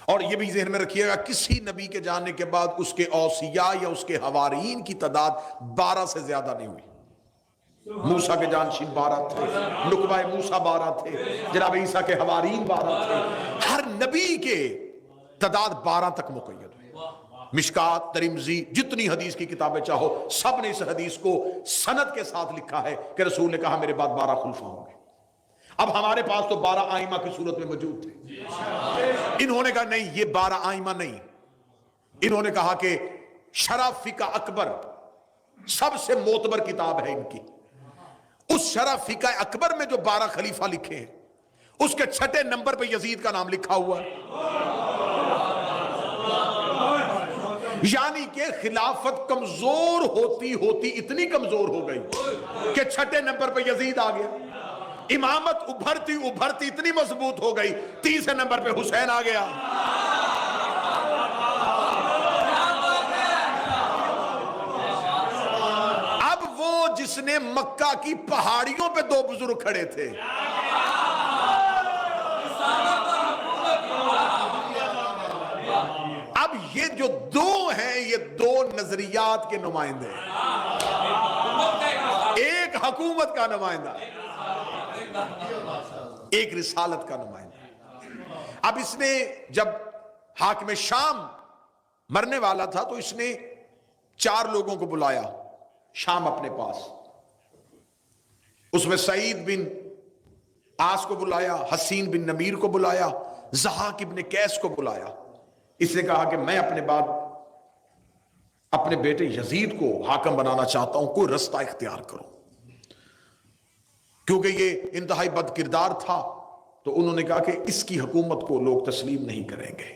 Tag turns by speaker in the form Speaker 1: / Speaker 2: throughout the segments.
Speaker 1: اور یہ بھی ذہن میں رکھیے گا کسی نبی کے جانے کے بعد اس کے اوصیاء یا اس کے حوارین کی تعداد 12 سے زیادہ نہیں ہوئی. موسیٰ کے جانشین 12 تھے، نقبہ موسیٰ 12 تھے، جناب عیسیٰ کے حوارین 12 تھے. ہر نبی کے تعداد 12 تک مقید ہوئی. مشکات، ترمذی، جتنی حدیث کی کتابیں چاہو، سب نے اس حدیث کو سند کے ساتھ لکھا ہے کہ رسول نے کہا میرے بعد 12 خلفاء ہوں گے. اب ہمارے پاس تو 12 آئمہ کی صورت میں موجود تھے. انہوں نے کہا نہیں، یہ 12 آئمہ نہیں. انہوں نے کہا کہ شرح فقہ اکبر سب سے معتبر کتاب ہے ان کی. اس شرح فقہ اکبر میں جو 12 خلیفہ لکھے ہیں اس کے چھٹے نمبر پہ یزید کا نام لکھا ہوا ہے. یعنی کہ خلافت کمزور ہوتی ہوتی اتنی کمزور ہو گئی کہ چھٹے نمبر پہ یزید آ گیا. امامت ابھرتی ابھرتی اتنی مضبوط ہو گئی، تیسرے نمبر پہ حسین آ گیا. اب وہ جس نے مکہ کی پہاڑیوں پہ 2 بزرگ کھڑے تھے، اب یہ جو 2 ہیں یہ 2 نظریات کے نمائندے ہیں. ایک حکومت کا نمائندہ، ایک رسالت کا نمائندہ. اب اس نے جب حاکم شام مرنے والا تھا تو اس نے 4 لوگوں کو بلایا شام اپنے پاس. اس میں سعید بن عاص کو بلایا، حسین بن نمیر کو بلایا، ضحاک ابن قیس کو بلایا. اس نے کہا کہ میں اپنے بعد اپنے بیٹے یزید کو حاکم بنانا چاہتا ہوں، کوئی رستہ اختیار کرو. کیونکہ یہ انتہائی بد کردار تھا تو انہوں نے کہا کہ اس کی حکومت کو لوگ تسلیم نہیں کریں گے.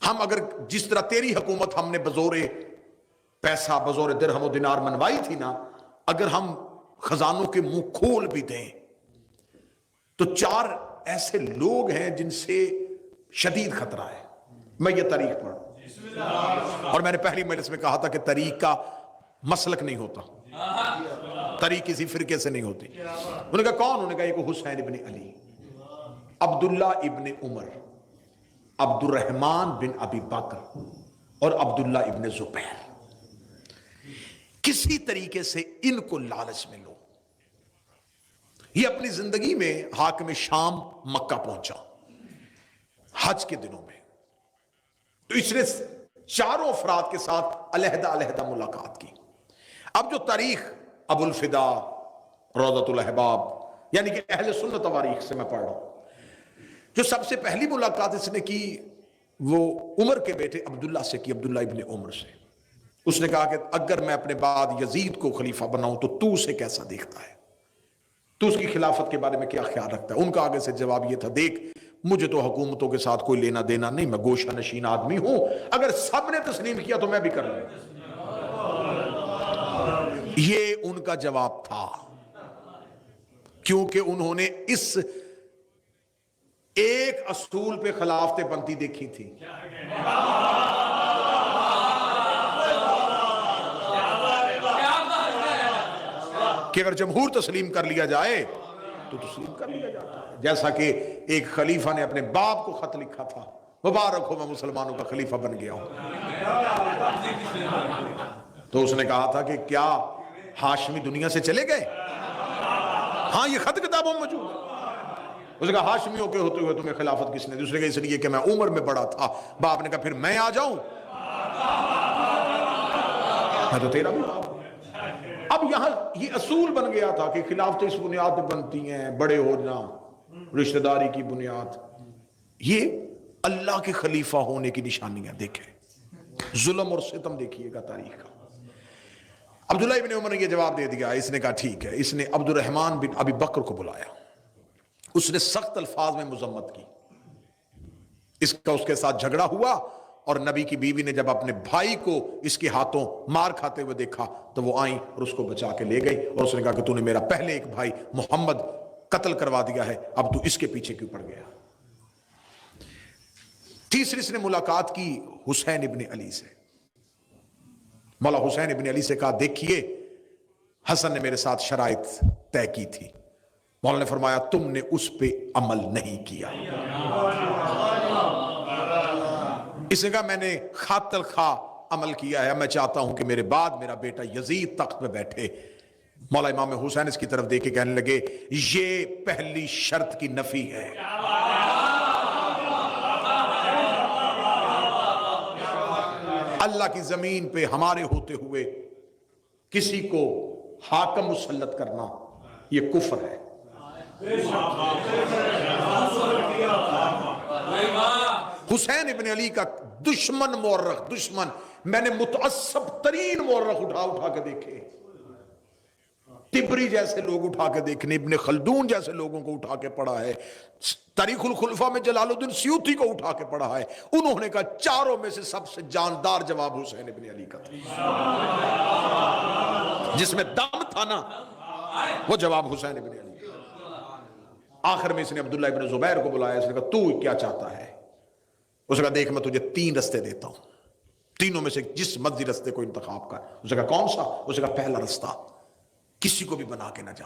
Speaker 1: ہم اگر جس طرح تیری حکومت ہم نے بزور پیسہ، بزور درہم و دینار منوائی تھی نا، اگر ہم خزانوں کے منہ کھول بھی دیں تو 4 ایسے لوگ ہیں جن سے شدید خطرہ ہے. میں یہ تاریخ پڑھوں، اور میں نے پہلی مجلس میں کہا تھا کہ تاریخ کا مسلک نہیں ہوتا، تاریخ کسی فرقے سے نہیں ہوتی. انہوں نے کہا کون؟ انہوں نے کہا ایک حسین ابن علی، عبداللہ ابن عمر، عبد الرحمن بن ابی بکر اور عبداللہ ابن زبیر. کسی طریقے سے ان کو لالچ میں لو. یہ اپنی زندگی میں حاکم شام مکہ پہنچا حج کے دنوں میں، تو اس نے 4 افراد کے ساتھ علیحدہ علیحدہ ملاقات کی. اب جو تاریخ ابو الفدا، روضۃ الاحباب، یعنی کہ اہل سنت تواریخ سے میں پڑھ رہا ہوں، جو سب سے پہلی ملاقات اس نے کی وہ عمر کے بیٹے عبداللہ سے کی، عبداللہ ابن عمر سے. اس نے کہا کہ اگر میں اپنے بعد یزید کو خلیفہ بناؤں تو اسے کیسا دیکھتا ہے، تو اس کی خلافت کے بارے میں کیا خیال رکھتا ہے. ان کا آگے سے جواب یہ تھا، دیکھ مجھے تو حکومتوں کے ساتھ کوئی لینا دینا نہیں، میں گوشہ نشین آدمی ہوں، اگر سب نے تسلیم کیا تو میں بھی کر لوں. یہ ان کا جواب تھا، کیونکہ انہوں نے اس ایک اصول پہ خلافتیں بنتی دیکھی تھی. کہ اگر جمہور تسلیم کر لیا جائے تو تسلیم کر لیا جاتا ہے. جیسا کہ ایک خلیفہ نے اپنے باپ کو خط لکھا تھا، مبارک ہو میں مسلمانوں کا خلیفہ بن گیا ہوں. تو اس نے کہا تھا کہ کیا ہاشمی دنیا سے چلے گئے؟ ہاں یہ خط کتابوں میں موجود ہے. اس نے کہا ہاشمیوں کے ہوتے ہوئے تمہیں خلافت کس نے دی؟ اس نے کہا اس لیے کہ میں عمر میں بڑا تھا. باپ نے کہا پھر میں آ جاؤں، میں تو تیرا بھی باپ. اب یہاں یہ اصول بن گیا تھا کہ خلافتیں اس بنیاد پہ بنتی ہیں، بڑے ہونا، رشتہ داری کی بنیاد. یہ اللہ کے خلیفہ ہونے کی نشانیاں دیکھیں، ظلم اور ستم دیکھیے گا تاریخ کا. عبداللہ ابن عمر نے یہ جواب دے دیا. اس نے کہا ٹھیک ہے. اس نے عبد الرحمن بن ابی بکر کو بلایا، اس نے سخت الفاظ میں مذمت کی. اس کے ساتھ جھگڑا ہوا، اور نبی کی بیوی نے جب اپنے بھائی کو اس کے ہاتھوں مار کھاتے ہوئے دیکھا تو وہ آئیں اور اس کو بچا کے لے گئی، اور اس نے کہا کہ تو نے میرا پہلے ایک بھائی محمد قتل کروا دیا ہے، اب تو اس کے پیچھے کیوں پڑ گیا. تیسری اس نے ملاقات کی حسین ابن علی سے. مولا حسین ابن علی سے کہا دیکھیے حسن نے میرے ساتھ شرائط طے کی تھی. مولا نے فرمایا تم نے اس پہ عمل نہیں کیا. اس نے کہا میں نے خاطر خواہ عمل کیا ہے، میں چاہتا ہوں کہ میرے بعد میرا بیٹا یزید تخت پہ بیٹھے۔ مولا امام حسین اس کی طرف دیکھ کے کہنے لگے یہ پہلی شرط کی نفی ہے۔ اللہ کی زمین پہ ہمارے ہوتے ہوئے کسی کو حاکم مسلط کرنا یہ کفر ہے۔ حسین ابن علی کا دشمن مورخ، دشمن، میں نے متعصب ترین مورخ اٹھا کے دیکھے، تبری جیسے لوگ اٹھا کے دیکھنے، ابن خلدون جیسے لوگوں کو اٹھا کے پڑھا ہے، تاریخ الخلفاء میں جلال الدین سیوطی کو اٹھا کے پڑھا ہے، انہوں نے کہا چاروں میں سے سب سے جاندار جواب حسین ابن علی کا تھا، جس میں دم تھا نا وہ جواب حسین ابن علی کا۔ آخر میں اس نے عبداللہ ابن زبیر کو بلایا، اس نے کہا تو کیا چاہتا ہے؟ اس نے کہا دیکھ میں تجھے 3 رستے دیتا ہوں، تینوں میں سے جس مرضی رستے کو انتخاب کر۔ اس نے کہا کون سا؟ اس نے کہا پہلا رستہ، کسی کو بھی بنا کے نہ جا،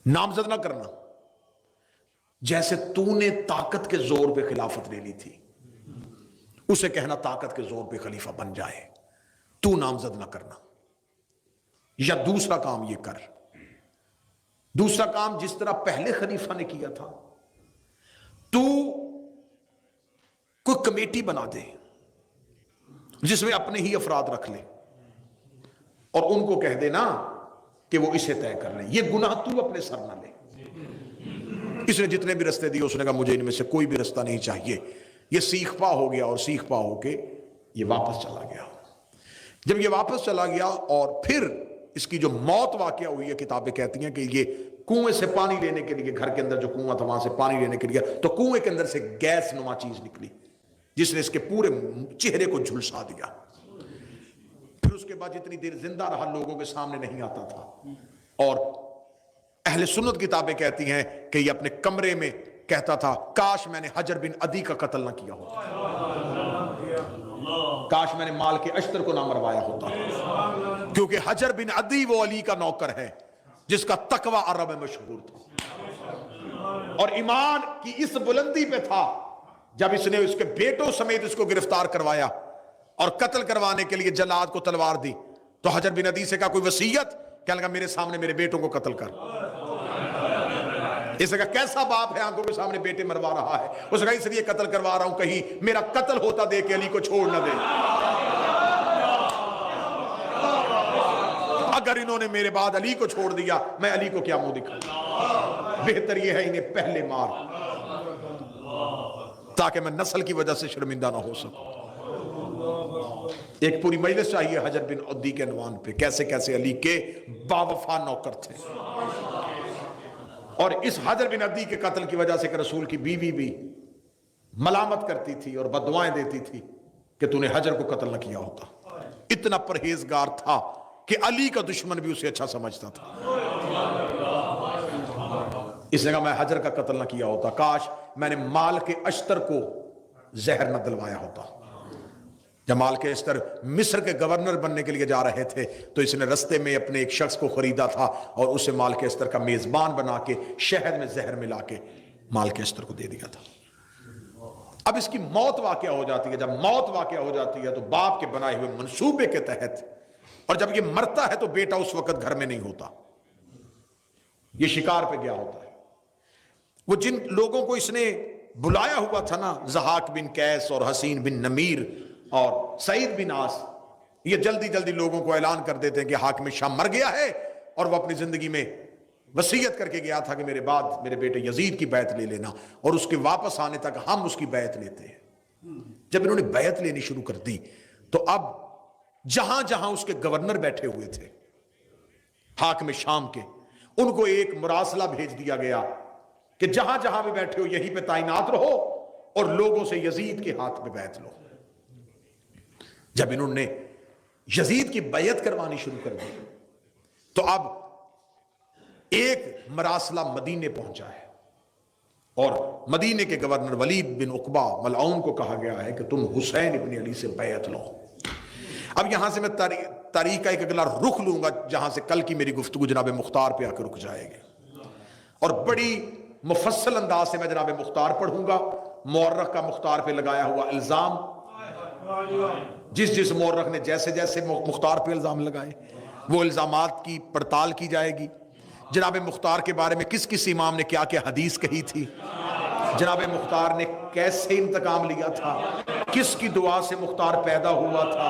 Speaker 1: نامزد نہ کرنا، جیسے تو نے طاقت کے زور پہ خلافت لے لی تھی اسے کہنا طاقت کے زور پہ خلیفہ بن جائے، تو نامزد نہ کرنا۔ یا دوسرا کام یہ کر، دوسرا کام جس طرح پہلے خلیفہ نے کیا تھا، تو کوئی کمیٹی بنا دے جس میں اپنے ہی افراد رکھ لے اور ان کو کہہ دے نا کہ وہ اسے طے کر لیں، یہ گناہ تو اپنے سر نہ لے۔ اس نے جتنے بھی رستے دیے اس نے کہا مجھے ان میں سے کوئی بھی رستہ نہیں چاہیے۔ یہ سیخ پا ہو گیا اور سیخ پا ہو کے یہ واپس چلا گیا۔ جب یہ واپس چلا گیا اور پھر اس کی جو موت واقعہ ہوئی ہے، کتابیں کہتی ہیں کہ یہ کنویں سے پانی لینے کے لیے، گھر کے اندر جو کنواں تھا وہاں سے پانی لینے کے لیے، تو کنویں کے اندر سے گیس نما چیز نکلی جس نے اس کے پورے چہرے کو جھلسا دیا۔ پھر اس کے بعد جتنی دیر زندہ رہا لوگوں کے سامنے نہیں آتا تھا، اور اہل سنت کتابیں کہتی ہیں کہ یہ اپنے کمرے میں کہتا تھا کاش میں نے حجر بن عدی کا قتل نہ کیا ہوتا، کاش میں نے مال کے اشتر کو نہ مروایا ہوتا، کیونکہ حجر بن عدی وہ علی کا نوکر ہے جس کا تقوی عرب میں مشہور تھا اور ایمان کی اس بلندی پہ تھا۔ جب اس نے اس کے بیٹوں سمیت اس کو گرفتار کروایا اور قتل کروانے کے لیے جلاد کو تلوار دی، تو حجر بن عدی سے کہا کوئی وصیت؟ کہنے لگا میرے سامنے میرے بیٹوں کو قتل کر۔ اس نے کہا کیسا باپ ہے آنکھوں کے سامنے بیٹے مروا رہا ہے؟ اس نے کہا اس لیے قتل کروا رہا ہوں کہیں میرا قتل ہوتا دے کے علی کو چھوڑ نہ دے، اگر انہوں نے میرے بعد علی کو چھوڑ دیا میں علی کو کیا منہ دکھاؤں؟ بہتر یہ ہے انہیں پہلے مار تاکہ میں نسل کی وجہ سے شرمندہ نہ ہو سکوں۔ ایک پوری مجلس چاہیے حجر بن عدی کے عنوان پہ، کیسے کیسے علی کے باوفا نوکر تھے۔ اور اس حجر بن عدی کے قتل کی وجہ سے کہ رسول کی بیوی بھی ملامت کرتی تھی اور بددعائیں دیتی تھی کہ تو نے حجر کو قتل نہ کیا ہوتا۔ اتنا پرہیزگار تھا کہ علی کا دشمن بھی اسے اچھا سمجھتا تھا۔ اس نے کہا میں حجر کا قتل نہ کیا ہوتا، کاش میں نے مال کے اشتر کو زہر نہ دلوایا ہوتا۔ جب مال کے اشتر مصر کے گورنر بننے کے لیے جا رہے تھے تو اس نے رستے میں اپنے ایک شخص کو خریدا تھا اور اسے مال کے اشتر کا میزبان بنا کے شہد میں زہر ملا کے مال کے اشتر کو دے دیا تھا۔ اب اس کی موت واقعہ ہو جاتی ہے، جب موت واقعہ ہو جاتی ہے تو باپ کے بنائے ہوئے منصوبے کے تحت، اور جب یہ مرتا ہے تو بیٹا اس وقت گھر میں نہیں ہوتا، یہ شکار پہ گیا ہوتا ہے۔ وہ جن لوگوں کو اس نے بلایا ہوا تھا نا، ضحاک بن قیس اور حسین بن نمیر اور سعید بن عاص، یہ جلدی جلدی لوگوں کو اعلان کر دیتے ہیں کہ حاکم شام مر گیا ہے، اور وہ اپنی زندگی میں وصیت کر کے گیا تھا کہ میرے بعد میرے بیٹے یزید کی بیعت لے لینا، اور اس کے واپس آنے تک ہم اس کی بیعت لیتے ہیں۔ جب انہوں نے بیعت لینی شروع کر دی تو اب جہاں جہاں اس کے گورنر بیٹھے ہوئے تھے حاکم شام کے، ان کو ایک مراسلہ بھیج دیا گیا کہ جہاں جہاں بھی بیٹھے ہو یہیں پہ تعینات رہو اور لوگوں سے یزید کے ہاتھ میں بیعت لو۔ جب انہوں نے یزید کی بیعت کروانی شروع کر دی تو اب ایک مراسلہ مدینے پہنچا ہے، اور مدینے کے گورنر ولید بن عقبہ ملعون کو کہا گیا ہے کہ تم حسین ابن علی سے بیعت لو۔ اب یہاں سے میں تاریخ کا ایک اگلا رخ لوں گا جہاں سے کل کی میری گفتگو جناب مختار پہ آ کے رک جائے گی، اور بڑی مفصل انداز سے میں جناب مختار پڑھوں گا مورخ کا مختار پہ لگایا ہوا الزام، جس مورخ نے جیسے جیسے مختار پہ الزام لگائے وہ الزامات کی پڑتال کی جائے گی. جناب مختار کے بارے میں کس کس امام نے کیا کیا حدیث کہی تھی، جناب مختار نے کیسے انتقام لیا تھا، کس کی دعا سے مختار پیدا ہوا تھا،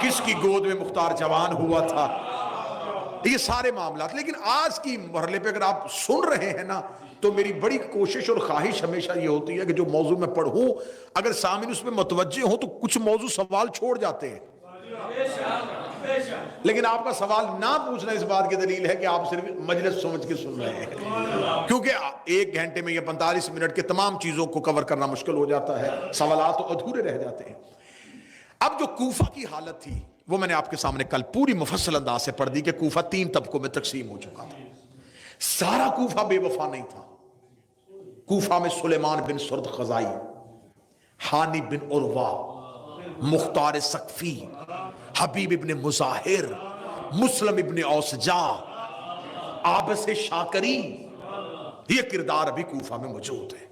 Speaker 1: کس کی گود میں مختار جوان ہوا تھا، یہ سارے معاملات. لیکن آج کی مرحلے پہ اگر آپ سن رہے ہیں نا تو میری بڑی کوشش اور خواہش ہمیشہ یہ ہوتی ہے کہ جو موضوع میں پڑھوں اگر سامعین اس پہ متوجہ ہوں تو کچھ موضوع سوال چھوڑ جاتے ہیں، لیکن آپ کا سوال نہ پوچھنا اس بات کی دلیل ہے کہ آپ صرف مجلس سمجھ کے سن رہے ہیں، کیونکہ 1 گھنٹے میں یا 45 منٹ کے تمام چیزوں کو کور کرنا مشکل ہو جاتا ہے، سوالات تو ادھورے رہ جاتے ہیں. اب جو کوفہ کی حالت تھی وہ میں نے آپ کے سامنے کل پوری مفصل انداز سے پڑھ دی کہ کوفہ 3 طبقوں میں تقسیم ہو چکا تھا. سارا کوفہ بے وفا نہیں تھا. کوفہ میں سلیمان بن سرد خزائی، حانی بن عروہ، مختار سقفی، حبیب ابن مظاہر، مسلم ابن اوسجا، عابس شاکری، یہ کردار ابھی کوفہ میں موجود ہے.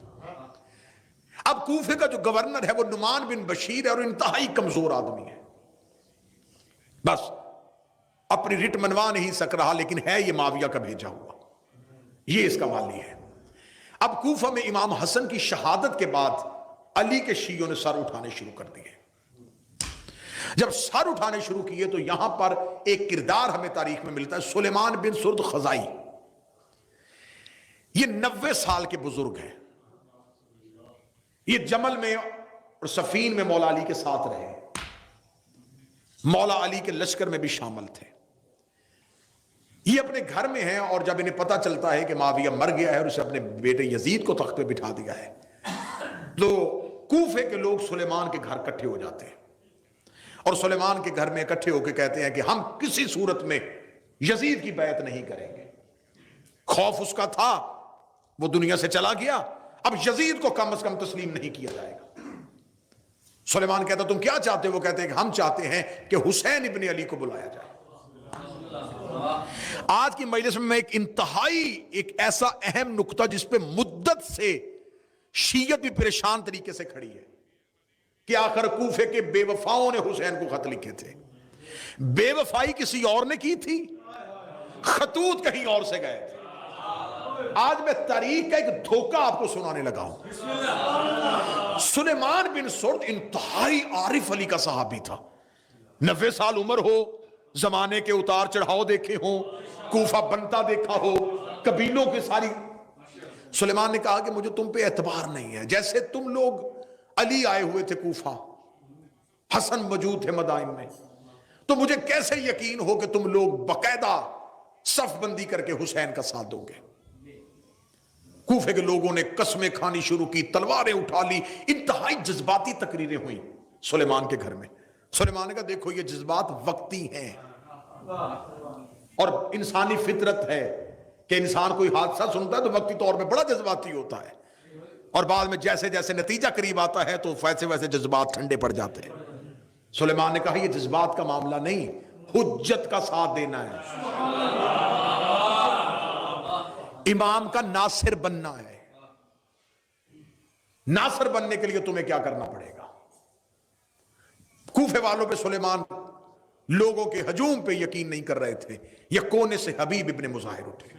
Speaker 1: اب کوفے کا جو گورنر ہے وہ نعمان بن بشیر ہے اور انتہائی کمزور آدمی ہے، بس اپنی رٹ منوا نہیں سک رہا لیکن ہے یہ معاویہ کا بھیجا ہوا، یہ اس کا والی ہے. اب کوفہ میں امام حسن کی شہادت کے بعد علی کے شیعوں نے سر اٹھانے شروع کر دیے. جب سر اٹھانے شروع کیے تو یہاں پر ایک کردار ہمیں تاریخ میں ملتا ہے، سلیمان بن سرد خزائی. یہ 90 سال کے بزرگ ہیں، یہ جمل میں اور صفین میں مولا علی کے ساتھ رہے، مولا علی کے لشکر میں بھی شامل تھے. یہ اپنے گھر میں ہیں اور جب انہیں پتہ چلتا ہے کہ معاویہ مر گیا ہے اور اسے اپنے بیٹے یزید کو تخت پہ بٹھا دیا ہے تو کوفے کے لوگ سلیمان کے گھر اکٹھے ہو جاتے ہیں اور سلیمان کے گھر میں اکٹھے ہو کے کہتے ہیں کہ ہم کسی صورت میں یزید کی بیعت نہیں کریں گے. خوف اس کا تھا، وہ دنیا سے چلا گیا، اب یزید کو کم از کم تسلیم نہیں کیا جائے گا. سلیمان کہتا تم کیا چاہتے ہو؟ وہ کہتے ہیں کہ ہم چاہتے ہیں کہ حسین ابن علی کو بلایا جائے. آج کی مجلس میں ایک انتہائی ایک ایسا اہم نقطہ جس پہ مدت سے شیعت بھی پریشان طریقے سے کھڑی ہے کہ آخر کوفے کے بے وفاؤں نے حسین کو خط لکھے تھے. بے وفائی کسی اور نے کی تھی، خطوط کہیں اور سے گئے تھے. آج میں تاریخ کا ایک دھوکہ آپ کو سنانے لگا ہوں. سلیمان بن سرد انتہائی عارف علی کا صحابی تھا، 90 سال عمر ہو، زمانے کے اتار چڑھاؤ دیکھے ہوں، کوفہ بنتا دیکھا ہو، قبیلوں کی ساری. سلیمان نے کہا کہ مجھے تم پہ اعتبار نہیں ہے. جیسے تم لوگ علی آئے ہوئے تھے کوفہ، حسن موجود تھے مدائن میں، تو مجھے کیسے یقین ہو کہ تم لوگ باقاعدہ صف بندی کر کے حسین کا ساتھ دو گے. کوفے کے لوگوں نے قسمیں کھانی شروع کی، تلواریں اٹھا لی، انتہائی جذباتی تقریریں ہوئیں سلیمان کے گھر میں. سلیمان نے کہا دیکھو یہ جذبات وقتی ہیں اور انسانی فطرت ہے کہ انسان کوئی حادثہ سنتا ہے تو وقتی طور پہ بڑا جذباتی ہوتا ہے اور بعد میں جیسے جیسے نتیجہ قریب آتا ہے تو ویسے ویسے جذبات ٹھنڈے پڑ جاتے ہیں. سلیمان نے کہا یہ جذبات کا معاملہ نہیں، حجت کا ساتھ دینا ہے، امام کا ناصر بننا ہے. ناصر بننے کے لیے تمہیں کیا کرنا پڑے گا؟ کوفے والوں پہ سلیمان لوگوں کے ہجوم پہ یقین نہیں کر رہے تھے. یہ کونے سے حبیب ابن مظاہر اٹھے،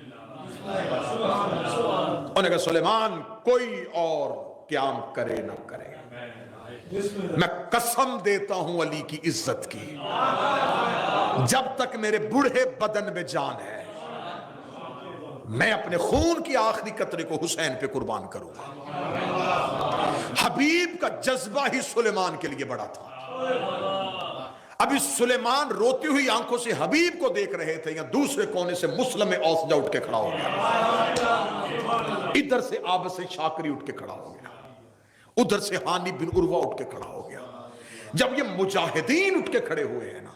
Speaker 1: انہوں نے کہا سلیمان کوئی اور قیام کرے نہ کرے، میں قسم دیتا ہوں علی کی عزت کی، جب تک میرے بوڑھے بدن میں جان ہے میں اپنے خون کی آخری قطرے کو حسین پہ قربان کروں گا. حبیب کا جذبہ ہی سلیمان کے لیے بڑا تھا. ابھی سلیمان روتی ہوئی آنکھوں سے حبیب کو دیکھ رہے تھے، یا دوسرے کونے سے مسلم اوسجا اٹھ کے کھڑا ہو گیا، ادھر سے عابس شاکری اٹھ کے کھڑا ہو گیا، ادھر سے حانی بن عروہ اٹھ کے کھڑا ہو گیا. جب یہ مجاہدین اٹھ کے کھڑے ہوئے ہیں نا،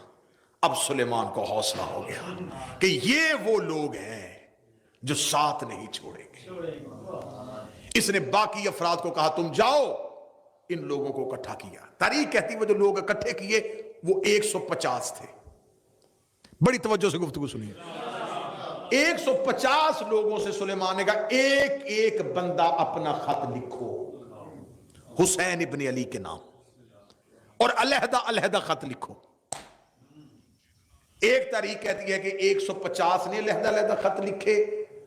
Speaker 1: اب سلیمان کو حوصلہ ہو گیا کہ یہ وہ لوگ ہیں جو ساتھ نہیں چھوڑیں گے. اس نے باقی افراد کو کہا تم جاؤ، ان لوگوں کو اکٹھا کیا. تاریخ کہتی وہ جو لوگ اکٹھے کیے وہ 150 تھے. بڑی توجہ سے گفتگو سنیے. 150 لوگوں سے سلیمان نے کہا ایک ایک بندہ اپنا خط لکھو. حسین ابن علی کے نام، اور علیحدہ علیحدہ خط لکھو۔ ایک تاریخ کہتی ہے کہ 150 نے علیحدہ علیحدہ خط لکھے،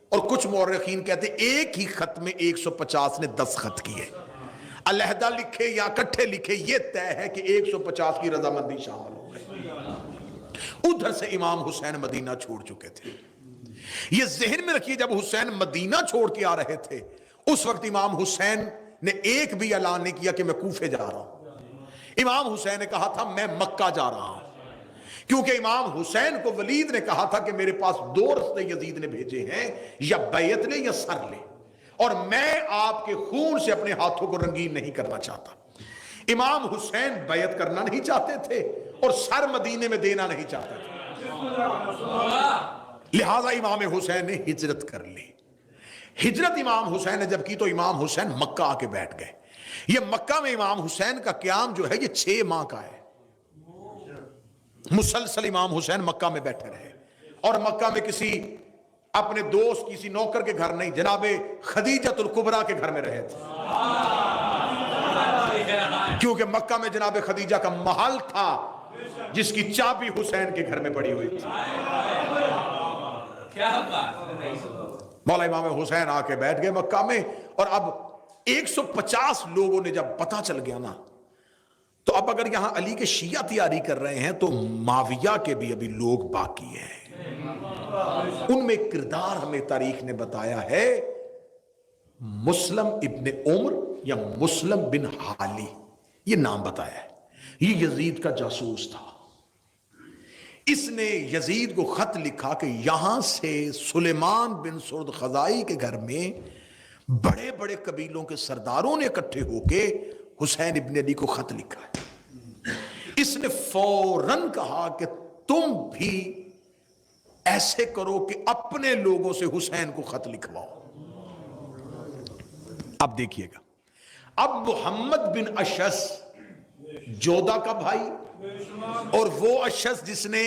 Speaker 1: اور کچھ مورخین کہتے ہیں ایک ہی خط میں 150 نے 10 خط کیے۔ علیحدہ لکھے یا اکٹھے لکھے، یہ طے ہے کہ 150 کی رضامندی شامل ہو گئی۔ ادھر سے امام حسین مدینہ چھوڑ چکے تھے۔ یہ ذہن میں رکھیے، جب حسین مدینہ چھوڑ کے آ رہے تھے اس وقت امام حسین نے ایک بھی اعلان نہیں کیا کہ میں کوفے جا رہا ہوں۔ امام حسین نے کہا تھا میں مکہ جا رہا ہوں، کیونکہ امام حسین کو ولید نے کہا تھا کہ میرے پاس 2 رستے یزید نے بھیجے ہیں، یا بیعت لے یا سر لے، اور میں آپ کے خون سے اپنے ہاتھوں کو رنگین نہیں کرنا چاہتا۔ امام حسین بیعت کرنا نہیں چاہتے تھے اور سر مدینے میں دینا نہیں چاہتے تھے، لہذا امام حسین نے ہجرت کر لی۔ ہجرت امام حسین نے جب کی تو امام حسین مکہ آ کے بیٹھ گئے۔ یہ مکہ میں امام حسین کا قیام جو ہے یہ 6 ماہ کا ہے، مسلسل امام حسین مکہ میں بیٹھے رہے، اور مکہ میں کسی اپنے دوست کسی نوکر کے گھر نہیں، جناب خدیجۃ الکبریٰ کے گھر میں رہے تھے، کیونکہ مکہ میں جناب خدیجہ کا محل تھا جس کی چابی حسین کے گھر میں پڑی ہوئی تھی۔ مولا امام حسین آ کے بیٹھ گئے مکہ میں، اور اب 150 لوگوں نے جب پتہ چل گیا نا، تو اب اگر یہاں علی کے شیعہ تیاری کر رہے ہیں تو معاویہ کے بھی ابھی لوگ باقی ہیں۔ ان میں ایک کردار ہمیں تاریخ نے بتایا ہے، مسلم ابن عمر یا مسلم بن حالی، یہ نام بتایا ہے۔ یہ یزید کا جاسوس تھا، اس نے یزید کو خط لکھا کہ یہاں سے سلیمان بن سرد خزائی کے گھر میں بڑے بڑے قبیلوں کے سرداروں نے اکٹھے ہو کے حسین ابن علی کو خط لکھا ہے۔ اس نے فوراً کہا کہ تم بھی ایسے کرو کہ اپنے لوگوں سے حسین کو خط لکھواؤ۔ اب دیکھیے گا، اب محمد بن اشعث جودہ کا بھائی، اور وہ اشعث جس نے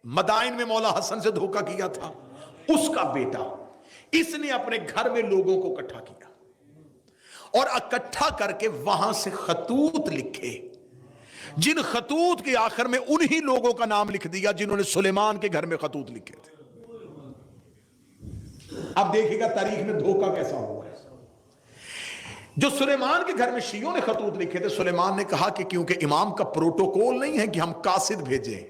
Speaker 1: مدائن میں مولا حسن سے دھوکہ کیا تھا، اس کا بیٹا، اس نے اپنے گھر میں لوگوں کو اکٹھا کیا، اور اکٹھا کر کے وہاں سے خطوط لکھے، جن خطوط کے آخر میں انہی لوگوں کا نام لکھ دیا جنہوں نے سلیمان کے گھر میں خطوط لکھے تھے۔ اب دیکھیے گا تاریخ میں دھوکہ کیسا ہوا ہے۔ جو سلیمان کے گھر میں شیعوں نے خطوط لکھے تھے، سلیمان نے کہا کہ کیونکہ امام کا پروٹوکول نہیں ہے کہ ہم قاصد بھیجیں،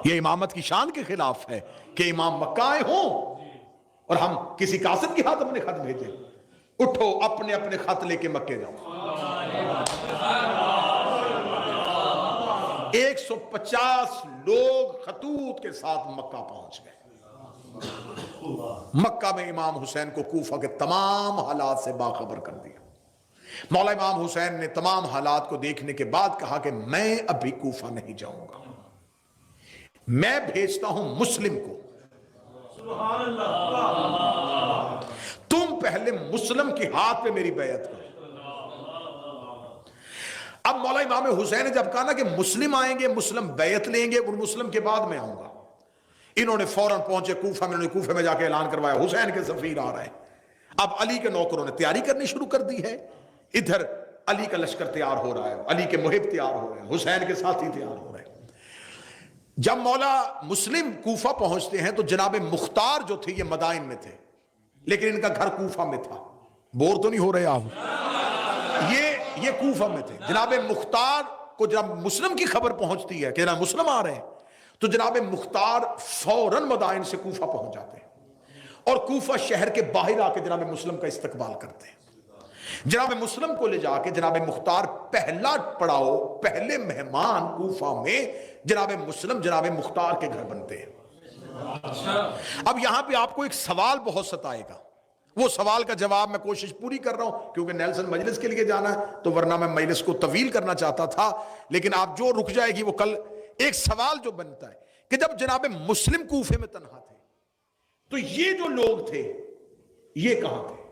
Speaker 1: یہ امامت کی شان کے خلاف ہے کہ امام مکہ آئے ہوں اور ہم کسی قاصد کے ہاتھ اپنے خط بھیجیں۔ اٹھو اپنے اپنے خط لے کے مکے جاؤ۔ 150 لوگ خطوط کے ساتھ مکہ پہنچ گئے۔ مکہ میں امام حسین کو کوفہ کے تمام حالات سے باخبر کر دیا۔ مولا امام حسین نے تمام حالات کو دیکھنے کے بعد کہا کہ میں ابھی کوفہ نہیں جاؤں گا، میں بھیجتا ہوں مسلم کو، تم پہلے مسلم کے ہاتھ پہ میری بیعت کرو۔ اب مولا امام حسین نے جب کہا نا کہ مسلم آئیں گے، مسلم بیعت لیں گے، ان مسلم کے بعد میں آؤں گا، انہوں نے فوراً پہنچے کوفہ میں، انہوں نے کوفہ میں جا کے اعلان کروایا حسین کے سفیر آ رہے ہیں۔ اب علی کے نوکروں نے تیاری کرنی شروع کر دی ہے، ادھر علی کا لشکر تیار ہو رہا ہے، علی کے محب تیار ہو رہے ہیں، حسین کے ساتھی تیار ہو رہے ہیں۔ جب مولا مسلم کوفہ پہنچتے ہیں تو جناب مختار جو تھے یہ مدائن میں تھے، لیکن ان کا گھر کوفہ میں تھا۔ بور تو نہیں ہو رہے آپ؟ یہ کوفہ میں تھے۔ جناب مختار کو جب مسلم کی خبر پہنچتی ہے کہ جناب مسلم آ رہے ہیں، تو جناب مختار فوراً مدائن سے کوفہ پہنچ جاتے ہیں، اور کوفہ شہر کے باہر آ کے جناب مسلم کا استقبال کرتے ہیں۔ جناب مسلم کو لے جا کے جناب مختار پہلا پڑاؤ، پہلے مہمان کوفہ میں جناب مسلم جناب مختار کے گھر بنتے ہیں۔ اب یہاں پہ آپ کو ایک سوال بہت ستائے گا، وہ سوال کا جواب میں کوشش پوری کر رہا ہوں کیونکہ نیلسن مجلس کے لیے جانا ہے، تو ورنہ میں مجلس کو طویل کرنا چاہتا تھا، لیکن آپ جو رک جائے گی وہ کل۔ ایک سوال جو بنتا ہے کہ جب جناب مسلم کوفے میں تنہا تھے تو یہ جو لوگ تھے یہ کہاں تھے؟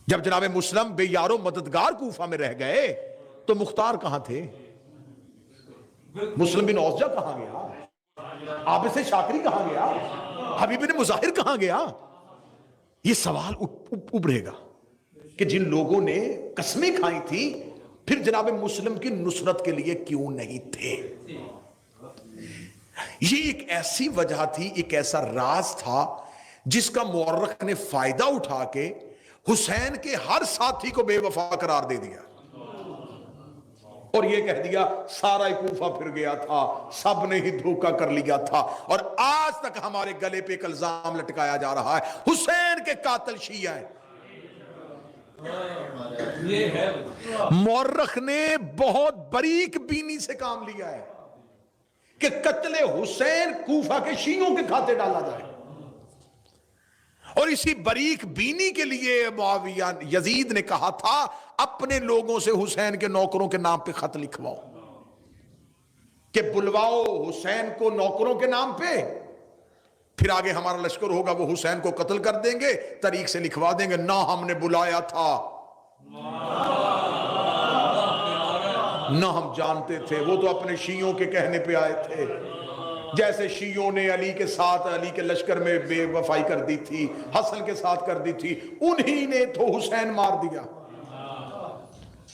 Speaker 1: جب جناب مسلم بے یارو مددگار کوفہ میں رہ گئے تو مختار کہاں تھے؟ مسلم بن اوسجہ کہاں گیا؟ عابس شاکری کہاں گیا؟ حبیب بن مظاہر کہاں گیا؟ یہ سوال ابھرے گا کہ جن لوگوں نے قسمیں کھائی تھی پھر جناب مسلم کی نصرت کے لیے کیوں نہیں تھے؟ یہ ایک ایسی وجہ تھی، ایک ایسا راز تھا جس کا مورخ نے فائدہ اٹھا کے حسین کے ہر ساتھی کو بے وفا قرار دے دیا اور یہ کہہ دیا سارا کوفہ پھر گیا تھا، سب نے ہی دھوکہ کر لیا تھا، اور آج تک ہمارے گلے پہ ایک الزام لٹکایا جا رہا ہے حسین کے قاتل شیعہ ہیں۔ مورخ نے بہت باریک بینی سے کام لیا ہے کہ قتل حسین کوفہ کے شیعوں کے کھاتے ڈالا جائے، اور اسی باریک بینی کے لیے معاویہ یزید نے کہا تھا اپنے لوگوں سے حسین کے نوکروں کے نام پہ خط لکھواؤ، کہ بلواؤ حسین کو نوکروں کے نام پہ، پھر آگے ہمارا لشکر ہوگا وہ حسین کو قتل کر دیں گے، طریق سے لکھوا دیں گے نہ ہم نے بلایا تھا نہ ہم جانتے تھے، وہ تو اپنے شیعوں کے کہنے پہ آئے تھے، جیسے شیعوں نے علی کے ساتھ علی کے لشکر میں بے وفائی کر دی تھی، حسن کے ساتھ کر دی تھی، انہی نے تو حسین مار دیا،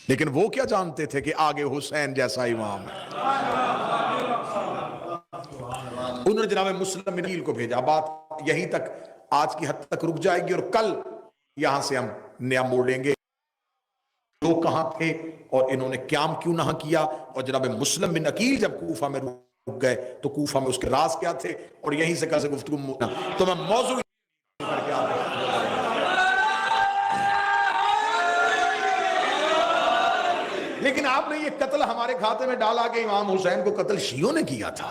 Speaker 1: لیکن وہ کیا جانتے تھے کہ آگے حسین جیسا امام ہے۔ انہوں نے جناب مسلم بن عقیل کو بھیجا، بات یہیں تک آج کی حد تک رک جائے گی، اور کل یہاں سے ہم نیا موڑ لیں گے وہ کہاں تھے اور انہوں نے قیام کیوں نہ کیا، اور جناب مسلم بن عقیل جب کوفہ میں رک گئے تو کوفہ میں اس کے راز کیا تھے، اور یہیں سے کل سے گفتگو تو میں موضوع کر کے آ رہا ہوں۔ لیکن آپ نے یہ قتل ہمارے کھاتے میں ڈالا کہ امام حسین کو قتل شیعوں نے کیا تھا،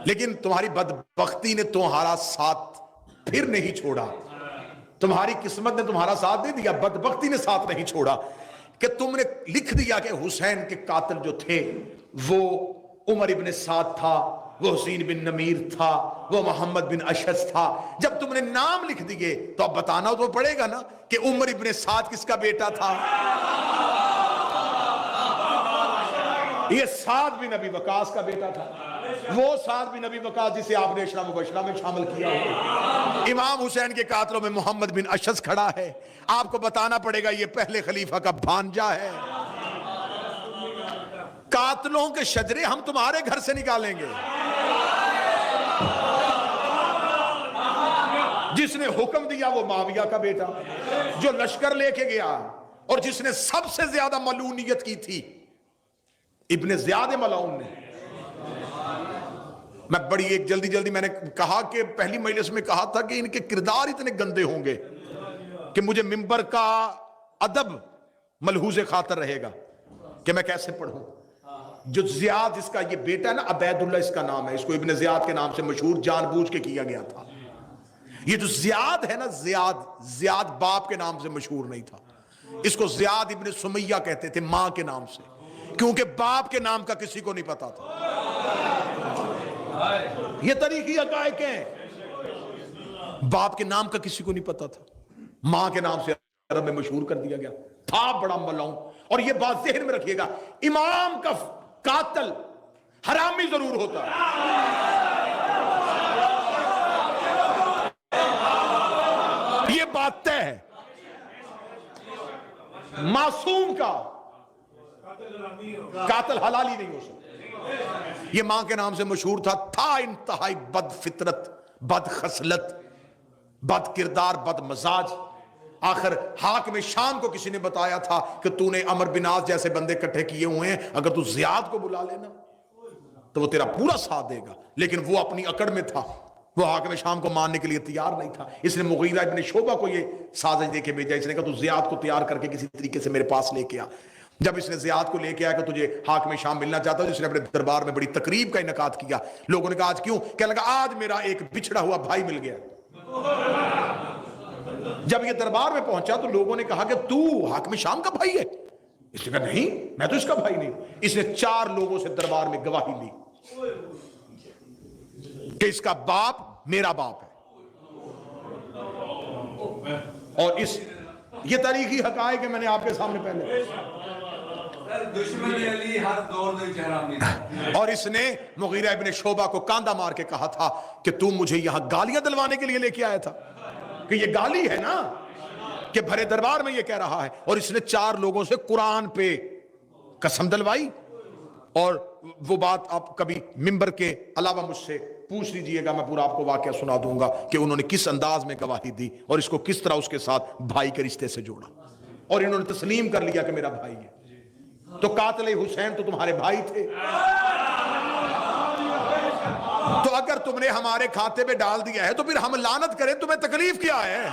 Speaker 1: لیکن تمہاری بدبختی نے تمہارا ساتھ پھر نہیں چھوڑا، تمہاری قسمت نے تمہارا ساتھ نہیں دیا، بدبختی نے ساتھ نہیں چھوڑا کہ تم نے لکھ دیا کہ حسین کے قاتل جو تھے وہ عمر ابن سعد تھا، وہ حسین بن نمیر تھا، وہ محمد بن اشعث تھا۔ جب تم نے نام لکھ دیے تو اب بتانا تو پڑے گا نا کہ عمر ابن سعد کس کا بیٹا تھا؟ یہ سعد بن ابی وقاص کا بیٹا تھا، وہ سعد بن ابی وقاص جسے آپ نے عشرہ مبشرہ میں شامل کیا ہو۔ امام حسین کے قاتلوں میں محمد بن اشعث کھڑا ہے، آپ کو بتانا پڑے گا یہ پہلے خلیفہ کا بھانجا ہے۔ قاتلوں کے شجرے ہم تمہارے گھر سے نکالیں گے۔ جس نے حکم دیا وہ معاویہ کا بیٹا، جو لشکر لے کے گیا، اور جس نے سب سے زیادہ ملعونیت کی تھی ابن زیاد ملعون نے۔ میں بڑی ایک جلدی میں نے کہا کہ پہلی مجلس میں کہا تھا کہ ان کے کردار اتنے گندے ہوں گے کہ مجھے منبر کا ادب ملحوظ خاطر رہے گا کہ میں کیسے پڑھوں۔ جو زیاد جس کا یہ بیٹا ہے نا، عبید اللہ اس کا نام ہے، اس کو ابن زیاد کے نام سے مشہور جان بوجھ کے کیا گیا تھا۔ یہ جو زیاد ہے نا، زیاد باپ کے نام سے مشہور نہیں تھا، اس کو زیاد ابن سمیہ کہتے تھے ماں کے نام سے، کیونکہ باپ کے نام کا کسی کو نہیں پتا تھا۔ یہ تاریخی حقائق ہیں، باپ کے نام کا کسی کو نہیں پتا تھا، ماں کے نام سے عرب میں مشہور کر دیا گیا تھا، بڑا ملعون۔ اور یہ بات ذہن میں رکھیے گا، امام کا قاتل حرامی ضرور ہوتا ہے، یہ بات طے ہے۔ معصوم کا قاتل حلالی نہیں ہو سکتا۔ یہ ماں کے نام سے مشہور تھا انتہائی بد فطرت، بد خصلت، بد کردار، بد مزاج۔ آخر حاکم شام کو کسی نے بتایا تھا کہ تو نے عمر بن عاص جیسے بندے کٹھے کیے ہوئے ہیں، اگر تو زیاد کو بلا لینا تو وہ تیرا پورا ساتھ دے گا، لیکن وہ اپنی اکڑ میں تھا، وہ حاکم شام کو ماننے کے لیے تیار نہیں تھا۔ اس نے مغیرہ ابن شعبہ کو یہ سازش دے کے بھیجا، اس نے کہا تو زیاد کو تیار کر کے کسی طریقے سے میرے پاس لے کے آ۔ جب اس نے زیاد کو لے کے آیا کہ تجھے حاکم شام ملنا چاہتا ہے، اس نے اپنے دربار میں بڑی تقریب کا انعقاد کیا۔ لوگوں نے کہا آج کیوں؟ کہنے لگا آج میرا ایک بچھڑا ہوا بھائی مل گیا۔ جب یہ دربار میں پہنچا تو لوگوں نے کہا کہ تو حاکم شام کا بھائی ہے؟ اس نے کہا نہیں، میں تو اس کا بھائی نہیں ہوں۔ اس نے 4 لوگوں سے دربار میں گواہی لی کہ اس کا باپ میرا باپ ہے، اور یہ تاریخی حقائق ہے، میں نے آپ کے سامنے پہلے۔
Speaker 2: دشمن علی ہر دور میں جہرامی تھا،
Speaker 1: اور اس نے مغیرہ ابن شعبہ کو کاندھا مار کے کہا تھا کہ تو مجھے یہاں گالیاں دلوانے کے لیے لے کے آیا تھا، کہ یہ گالی ہے نا کہ بھرے دربار میں یہ کہہ رہا ہے. اور اس نے 4 لوگوں سے قرآن پہ قسم دلوائی. اور وہ بات آپ کبھی ممبر کے علاوہ مجھ سے پوچھ لیجئے گا, میں پورا آپ کو واقعہ سنا دوں گا کہ انہوں نے کس انداز میں گواہی دی اور اس کو کس طرح اس کے ساتھ بھائی کے رشتے سے جوڑا, اور انہوں نے تسلیم کر لیا کہ میرا بھائی ہے. تو قاتل حسین تو تمہارے بھائی تھے, تو اگر تم نے ہمارے کھاتے میں ڈال دیا ہے تو پھر ہم لعنت کریں, تمہیں تکلیف کیا ہے؟